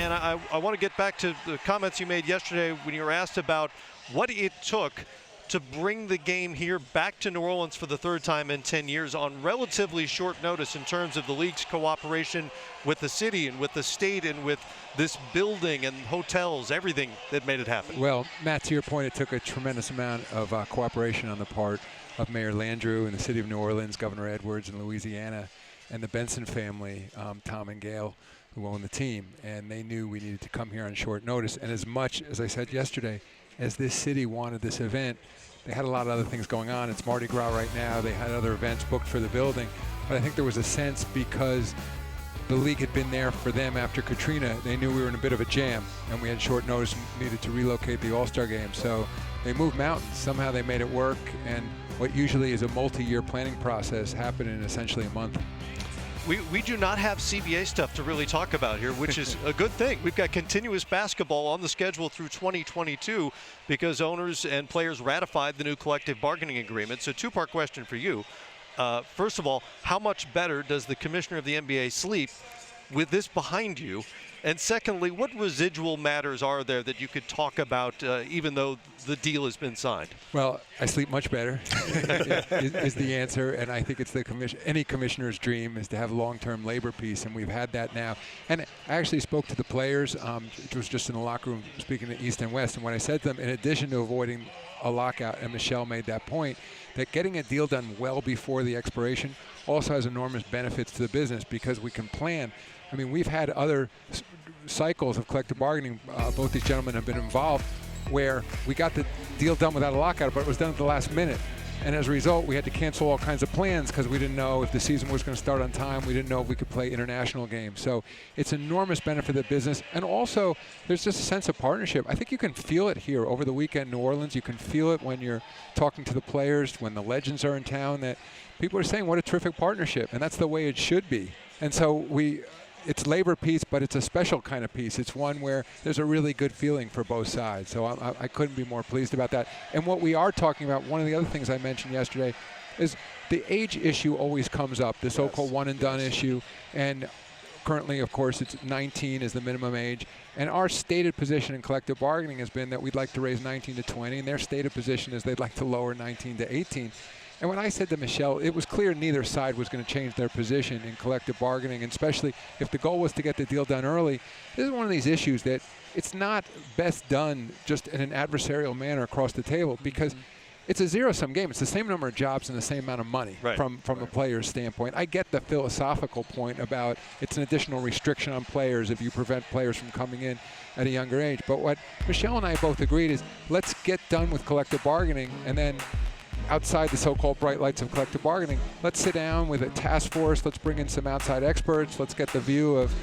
And I want to get back to the comments you made yesterday when you were asked about what it took to bring the game here back to New Orleans for the third time in 10 years on relatively short notice in terms of the league's cooperation with the city and with the state and with this building and hotels, everything that made it happen. Well, Matt, to your point, it took a tremendous amount of cooperation on the part of Mayor Landrieu and the city of New Orleans, Governor Edwards in Louisiana, and the Benson family, Tom and Gail, who own the team. And they knew we needed to come here on short notice. And as much, as I said yesterday, as this city wanted this event, they had a lot of other things going on. It's Mardi Gras right now. They had other events booked for the building. But I think there was a sense, because the league had been there for them after Katrina, they knew we were in a bit of a jam, and we had short notice and needed to relocate the All-Star game. So they moved mountains. Somehow they made it work, and what usually is a multi-year planning process happened in essentially a month. We do not have CBA stuff to really talk about here, which is a good thing. We've got continuous basketball on the schedule through 2022 because owners and players ratified the new collective bargaining agreement. So two-part question for you. First of all, how much better does the commissioner of the NBA sleep with this behind you? And secondly, what residual matters are there that you could talk about even though the deal has been signed? Well, I sleep much better is the answer, and I think it's any commissioner's dream is to have long-term labor peace, and we've had that now. And I actually spoke to the players. It was just in the locker room speaking to East and West, and when I said to them, in addition to avoiding a lockout, and Michelle made that point, that getting a deal done well before the expiration also has enormous benefits to the business because we can plan. I mean, we've had other cycles of collective bargaining, both these gentlemen have been involved, where we got the deal done without a lockout, but it was done at the last minute. And as a result, we had to cancel all kinds of plans because we didn't know if the season was going to start on time. We didn't know if we could play international games. So it's enormous benefit to the business. And also, there's just a sense of partnership. I think you can feel it here over the weekend in New Orleans. You can feel it when you're talking to the players, when the legends are in town, that people are saying what a terrific partnership. And that's the way it should be. And so it's labor peace, but it's a special kind of peace. It's one where there's a really good feeling for both sides. So I couldn't be more pleased about that. And what we are talking about, one of the other things I mentioned yesterday, is the age issue always comes up, the so-called one-and-done issue. And currently, of course, it's 19 is the minimum age. And our stated position in collective bargaining has been that we'd like to raise 19 to 20, and their stated position is they'd like to lower 19 to 18. And when I said to Michelle, it was clear neither side was going to change their position in collective bargaining, and especially if the goal was to get the deal done early. This is one of these issues that it's not best done just in an adversarial manner across the table because it's a zero-sum game. It's the same number of jobs and the same amount of money from a player's standpoint. I get the philosophical point about it's an additional restriction on players if you prevent players from coming in at a younger age. But what Michelle and I both agreed is let's get done with collective bargaining, and then outside the so-called bright lights of collective bargaining, let's sit down with a task force, let's bring in some outside experts, let's get the view of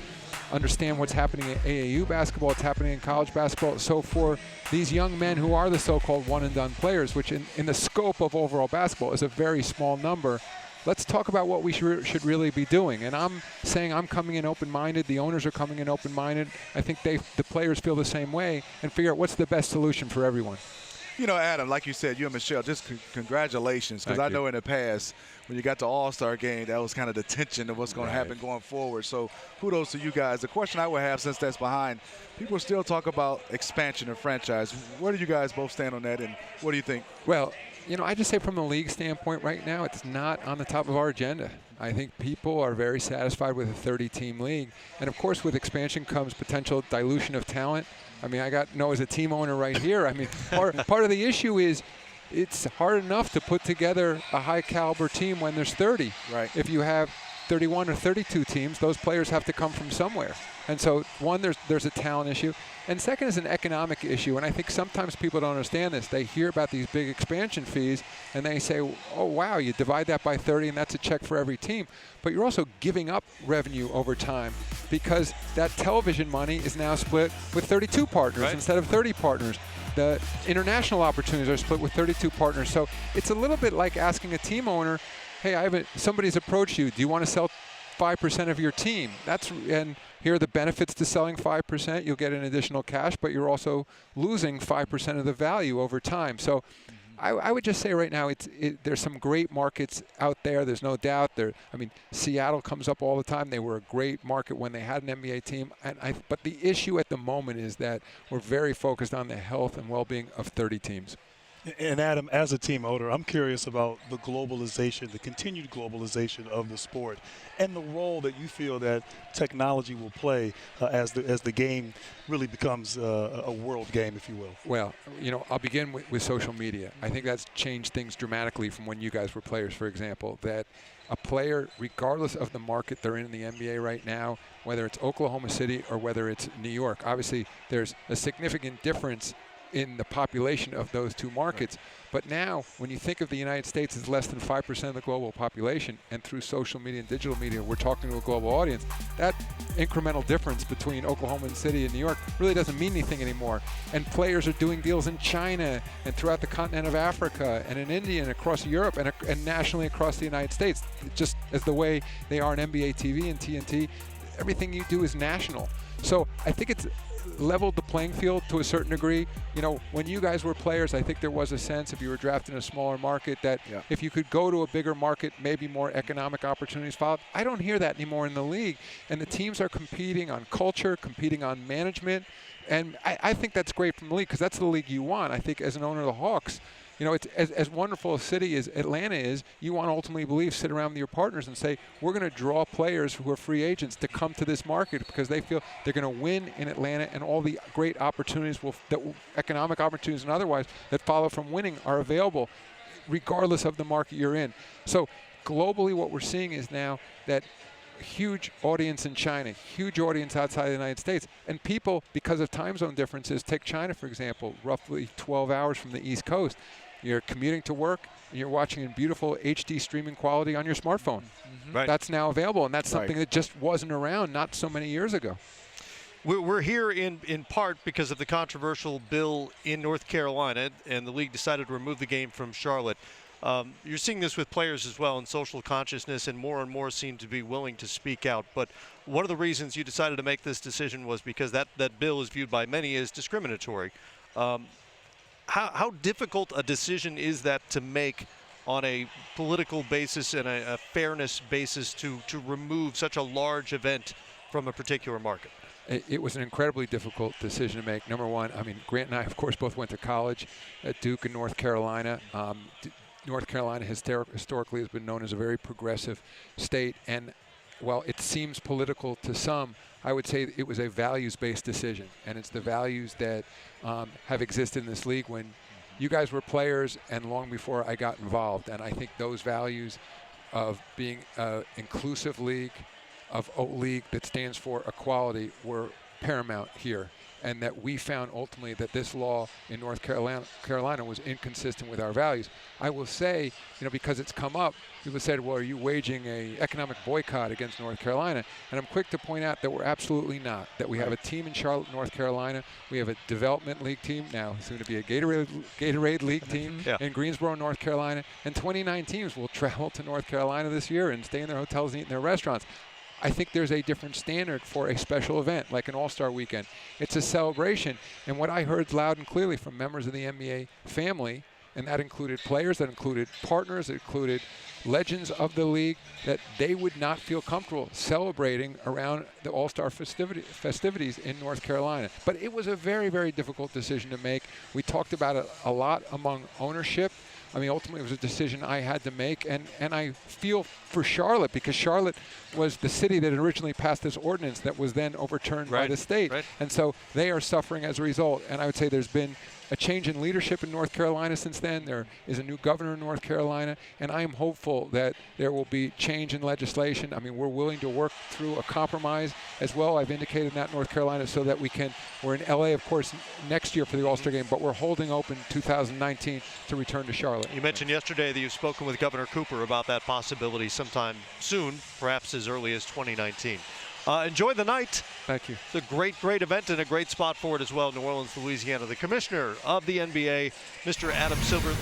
understand what's happening in AAU basketball, what's happening in college basketball. So for these young men who are the so-called one-and-done players, which in the scope of overall basketball is a very small number, let's talk about what we should really be doing. And I'm saying I'm coming in open-minded, the owners are coming in open-minded, I think the players feel the same way, and figure out what's the best solution for everyone. You know, Adam, like you said, you and Michelle, just congratulations, because I know in the past when you got to All-Star game, that was kind of the tension of what's going to happen going forward. So kudos to you guys. The question I would have, since that's behind, people still talk about expansion of franchise. Where do you guys both stand on that, and what do you think? Well, you know, I just say from the league standpoint right now, it's not on the top of our agenda. I think people are very satisfied with a 30-team league. And, of course, with expansion comes potential dilution of talent. I mean, I got Noah as a team owner right here. I mean, part of the issue is it's hard enough to put together a high-caliber team when there's 30. Right. If you have 31 or 32 teams, those players have to come from somewhere. And so, one, there's a talent issue. And second is an economic issue. And I think sometimes people don't understand this. They hear about these big expansion fees, and they say, oh, wow, you divide that by 30, and that's a check for every team. But you're also giving up revenue over time because that television money is now split with 32 partners instead of 30 partners. The international opportunities are split with 32 partners. So it's a little bit like asking a team owner, hey, somebody's approached you. Do you want to sell 5% of your team? And here are the benefits to selling 5%. You'll get an additional cash, but you're also losing 5% of the value over time. So I would just say right now, there's some great markets out there. There's no doubt. I mean, Seattle comes up all the time. They were a great market when they had an NBA team. But the issue at the moment is that we're very focused on the health and well-being of 30 teams. And Adam, as a team owner, I'm curious about the globalization, the continued globalization of the sport, and the role that you feel that technology will play as the game really becomes a world game, if you will. Well, I'll begin with social media. I think that's changed things dramatically from when you guys were players, for example, that a player, regardless of the market they're in the NBA right now, whether it's Oklahoma City or whether it's New York, obviously there's a significant difference in the population of those two markets. But now, when you think of the United States as less than 5% of the global population, and through social media and digital media, we're talking to a global audience, that incremental difference between Oklahoma City and New York really doesn't mean anything anymore. And players are doing deals in China and throughout the continent of Africa and in India and across Europe and nationally across the United States, just as the way they are in NBATV and TNT. Everything you do is national. So I think it's leveled the playing field to a certain degree. When you guys were players, I think there was a sense, if you were drafted in a smaller market, that if you could go to a bigger market, maybe more economic opportunities followed. I don't hear that anymore in the league. And the teams are competing on culture, competing on management. And I think that's great from the league, because that's the league you want. I think as an owner of the Hawks, it's as wonderful a city as Atlanta is, you want to ultimately believe, sit around with your partners and say, we're going to draw players who are free agents to come to this market because they feel they're going to win in Atlanta, and all the great opportunities, economic opportunities and otherwise, that follow from winning are available regardless of the market you're in. So globally, what we're seeing is now that huge audience in China, huge audience outside the United States, and people, because of time zone differences, take China, for example, roughly 12 hours from the East Coast. You're commuting to work, and you're watching in beautiful HD streaming quality on your smartphone. Mm-hmm. Right. That's now available, and that's something that just wasn't around not so many years ago. We're here in part because of the controversial bill in North Carolina, and the league decided to remove the game from Charlotte. You're seeing this with players as well in social consciousness, and more seem to be willing to speak out. But one of the reasons you decided to make this decision was because that bill is viewed by many as discriminatory. How difficult a decision is that to make on a political basis and a fairness basis to remove such a large event from a particular market? It was an incredibly difficult decision to make. Number one, Grant and I, of course, both went to college at Duke in North Carolina. North Carolina historically has been known as a very progressive state, and while it seems political to some, I would say it was a values-based decision, and it's the values that have existed in this league when you guys were players and long before I got involved. And I think those values of being an inclusive league, of a league that stands for equality, were paramount here, and that we found ultimately that this law in North Carolina was inconsistent with our values. I will say, because it's come up, people said, well, are you waging an economic boycott against North Carolina? And I'm quick to point out that we're absolutely not, that we have a team in Charlotte, North Carolina. We have a development league team, now soon to be a Gatorade league team in Greensboro, North Carolina, and 29 teams will travel to North Carolina this year and stay in their hotels and eat in their restaurants. I think there's a different standard for a special event, like an All-Star Weekend. It's a celebration. And what I heard loud and clearly from members of the NBA family, and that included players, that included partners, that included legends of the league, that they would not feel comfortable celebrating around the All-Star festivities in North Carolina. But it was a very, very difficult decision to make. We talked about it a lot among ownership. Ultimately, it was a decision I had to make, and I feel for Charlotte, because Charlotte was the city that originally passed this ordinance that was then overturned by the state. Right. And so they are suffering as a result. And I would say there's been a change in leadership in North Carolina since then. There is a new governor in North Carolina, and I am hopeful that there will be change in legislation. We're willing to work through a compromise as well. I've indicated that in North Carolina so that we're in LA, of course, next year for the All-Star game, but we're holding open 2019 to return to Charlotte. You mentioned yesterday that you've spoken with Governor Cooper about that possibility sometime soon, perhaps as early as 2019. Enjoy the night. Thank you. It's a great, great event and a great spot for it as well. New Orleans, Louisiana. The commissioner of the NBA, Mr. Adam Silver.